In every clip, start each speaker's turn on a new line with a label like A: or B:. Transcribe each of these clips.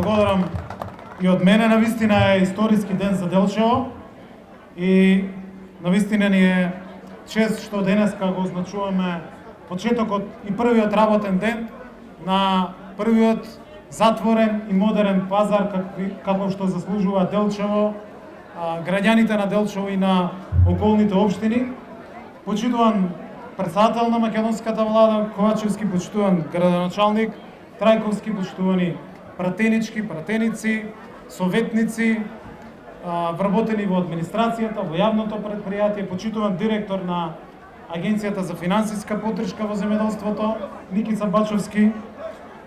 A: благодарам и од мене. Навистина е историски ден за Делчево и навистина ни е чест што денеска го означуваме почетокот и првиот работен ден на првиот затворен и модерен пазар како што заслужува Делчево, граѓаните на Делчево и на околните општини. Почитуван председател на македонската влада Ковачевски, почитуван градоначалник Трајковски, почитувани пратенички, пратеници, советници, вработени во администрацијата, во јавното предпријатие, почитуван директор на Агенцијата за финансиска поддршка во земјоделството Никица Бачовски.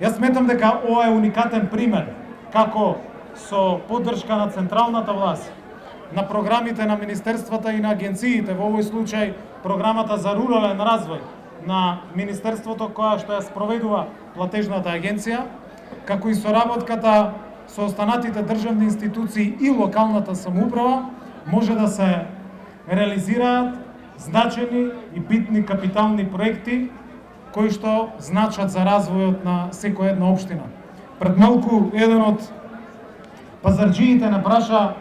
A: Јас сметам дека ова е уникатен пример како со поддршка на централната власт, на програмите на министерствата и на агенциите, во овој случај програмата за рурален развој на министерството која што ја спроведува платежната агенција, како и соработката со останатите државни институции и локалната самоуправа, може да се реализираат значени и битни капитални проекти кои што значат за развојот на секоја една општина. Пред малку еден од пазарџиите не праша,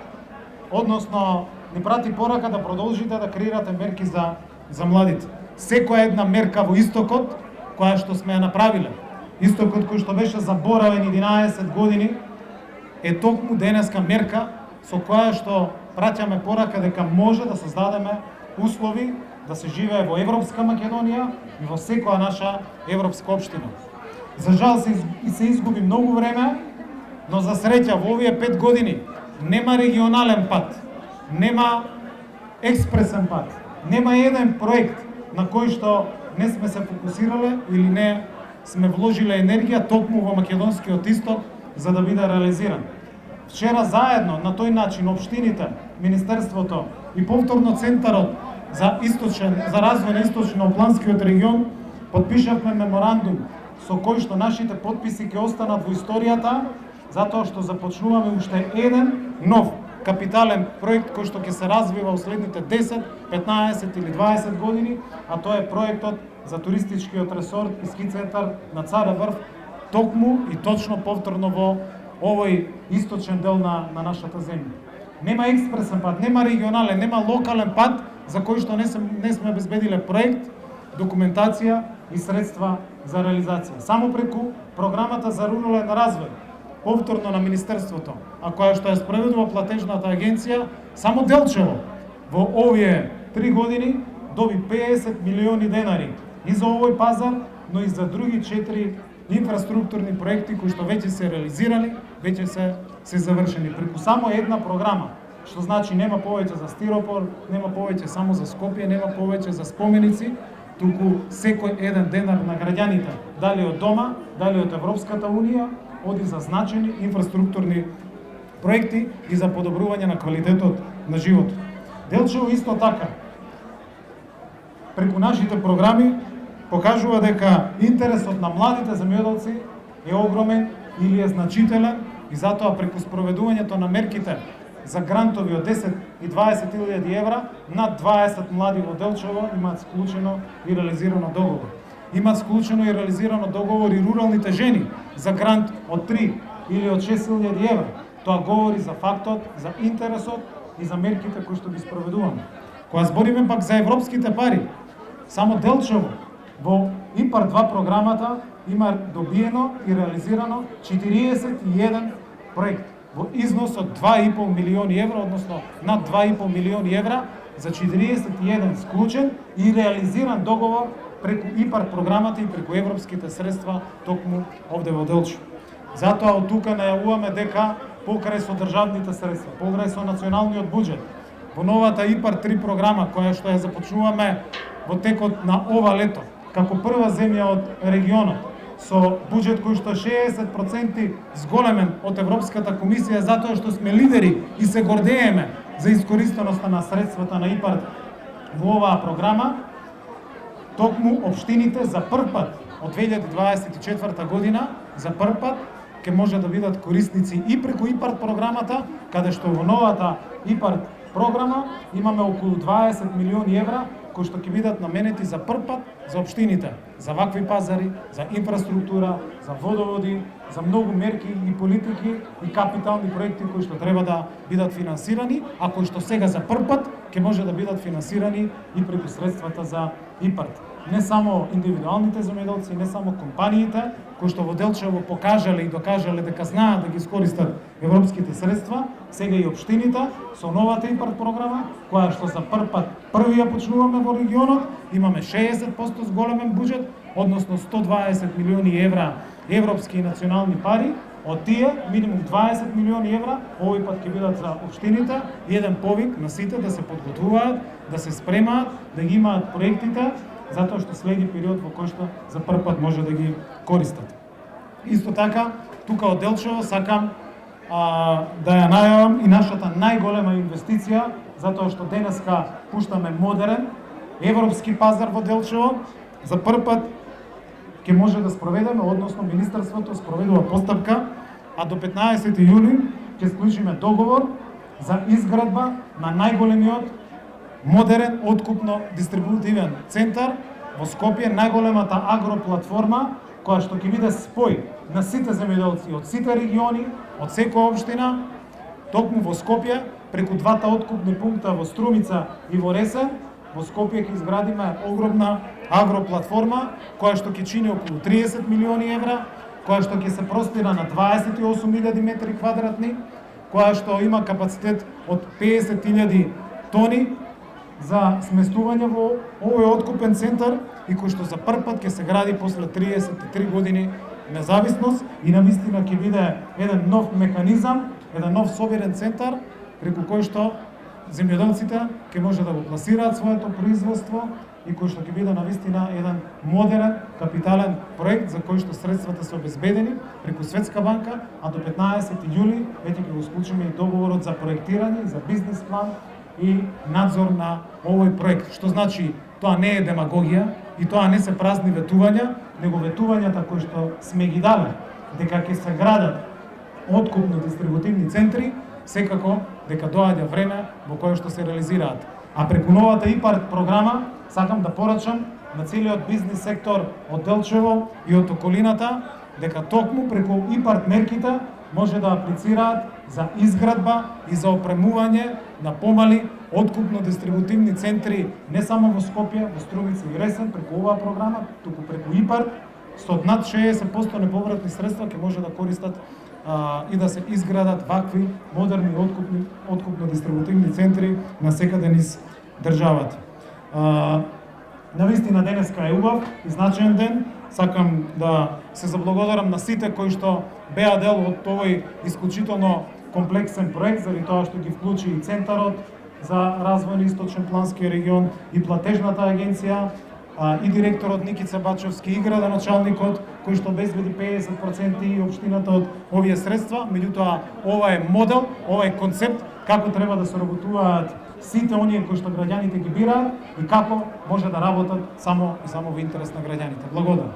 A: односно ни прати порака да продолжите да креирате мерки за младите. Секоја една мерка во истокот која што сме ја направиле, истокот кој што беше заборавен 11 години, е токму денеска мерка со која што праќаме порака дека може да создадеме услови да се живее во Европска Македонија и во секоја наша европска општина. За жал се изгуби многу време, но за среќа во овие 5 години нема регионален пат, нема експресен пат, нема еден проект на кој што не сме се фокусирале или не сме вложиле енергија токму во македонскиот исток за да биде реализиран. Вчера заедно на тој начин општините, министерството и повторно Центарот за развој на источно-планскиот регион потпишавме меморандум со кој што нашите потписи ќе останат во историјата, затоа што започнуваме уште еден нов капитален проект кој што ќе се развива во следните 10, 15 или 20 години, а тоа е проектот за туристичкиот ресорт и ски центар на Царе Врв, токму и точно повторно во овој источен дел на нашата земја. Нема експресен пат, нема регионален, нема локален пат за кој што не сме обезбедиле проект, документација и средства за реализација. Само преку програмата за рурален развој, повторно на министерството, а која што ја спроведува платежната агенција, само Делчево во овие 3 години доби 50 милиони денари и за овој пазар, но и за други 4 инфраструктурни проекти кои што веќе се реализирани, веќе се завршени преку само една програма, што значи нема повеќе за стиропор, нема повеќе само за Скопје, нема повеќе за споменици, туку секој еден денар на граѓаните, дали од дома, дали од Европската унија, оди за значени инфраструктурни проекти и за подобрување на квалитетот на животот. Делчево исто така, преку нашите програми, покажува дека интересот на младите земјоделци е огромен или е значителен и затоа преку спроведувањето на мерките за грантови од 10 и 20 илјади евра, над 20 млади во Делчево имаат склучено и реализирано договор. Имаат склучено и реализирано договор и руралните жени за грант од 3 или од 6 илјади евра. Тоа говори за фактот, за интересот и за мерките кои што ги спроведуваме. Кога збориме пак за европските пари, само Делчево во ИПАР 2 програмата има добиено и реализирано 41 проект во износ од 2,5 милиони евра, односно над 2,5 милиони евра за 41 склучен и реализиран договор преку ИПАР програмата и преку европските средства токму овде во Делчево. Затоа од тука најавуваме дека покрај со државните средства, покрај со националниот буџет, во новата ИПАР 3 програма која што ја започнуваме во текот на ова лето, како прва земја од регионот, со буџет кој што 60% зголемен од Европската комисија, затоа што сме лидери и се гордееме за искориsteноста на средствата на ИПАР во оваа програма, токму општините за прв пат од 2024 година, за прв пат ќе може да бидат корисници и преку ИПАР програмата, каде што во новата ИПАР програма имаме околу 20 милиони евра кои што ќе бидат наменети за прв пат за општините, за вакви пазари, за инфраструктура, за водоводи, за многу мерки и политики и капитални проекти кои што треба да бидат финансирани, а кои што сега за прв пат ќе може да бидат финансирани и преку средствата за ИПАРД. Не само индивидуалните земјоделци, не само компаниите кои што во Делчево покажале и докажале дека знаат да ги искористат европските средства, сега и општините со новата ИПАРД програма, која што за прв пат први ја почнуваме во регионот, имаме 60% зголемен буџет, односно 120 милиони евра европски и национални пари. Од тие, минимум 20 милиони евра, овој пат ќе бидат за општините, и еден повик на сите да се подготвуваат, да се спремаат, да ги имаат проектите, затоа што следи период во кој што за прв пат може да ги користат. Исто така, тука од Делчево сакам да ја најавам и нашата најголема инвестиција, затоа што денеска пуштаме модерен европски пазар во Делчево. За прв пат ќе може да спроведеме, односно Министерството спроведува постапка, а до 15 јули ќе склучиме договор за изградба на најголемиот модерен откупно-дистрибутивен центар во Скопје, најголемата агроплатформа која што ќе биде спој на сите земјоделци од сите региони, од секоја општина, токму во Скопје, преку двата откупни пункта во Струмица и во Ресен. Во Скопје ќе изградиме огромна агроплатформа која што ќе чини околу 30 милиони евра, која што ќе се простира на 28.000 метри квадратни, која што има капацитет од 50.000 тони за сместување во овој откупен центар и кој што за прв пат ќе се гради после 33 години независност и навистина ќе биде еден нов механизам, еден нов собирен центар преку кој што земјоделците ќе може да го пласираат своето производство и кој што ќе биде навистина еден модерен капитален проект за кој што средствата се обезбедени преку Светска банка, а до 15 јули веќе ќе го склучиме и договорот за проектирање, за бизнес план и надзор на овој проект. Што значи, тоа не е демагогија и тоа не се празни ветувања, него ветувањата кои што сме ги дали дека ќе се градат откупно-дистрибутивни центри, секако дека доаѓа време во кое што се реализираат. А преку новата ИПАРД програма сакам да порачам на целиот бизнес сектор од Делчево и од околината дека токму преку ИПАРД мерките може да аплицираат за изградба и за опремување на помали откупно-дистрибутивни центри не само во Скопје, во Струмица и Ресен преку оваа програма, туку преку ИПАРД со над 60% неповратни средства ќе може да користат и да се изградат вакви модерни откупно-дистрибутивни центри на секаде низ државата. Навистина денеска е убав и значаен ден. Сакам да се заблагодарам на сите кои што беа дел од овој исклучително комплексен проект, заради тоа што ги вклучи и Центарот за развој на Источен плански регион и платежната агенција, и директорот Никица Бачовски, и градоначалникот кој што обезбеди 50% и општината од овие средства. Меѓутоа, ова е модел, ова е концепт како треба да се работуваат сите оние кои што граѓаните ги бираат и како може да работат само и само во интерес на граѓаните. Благодарам.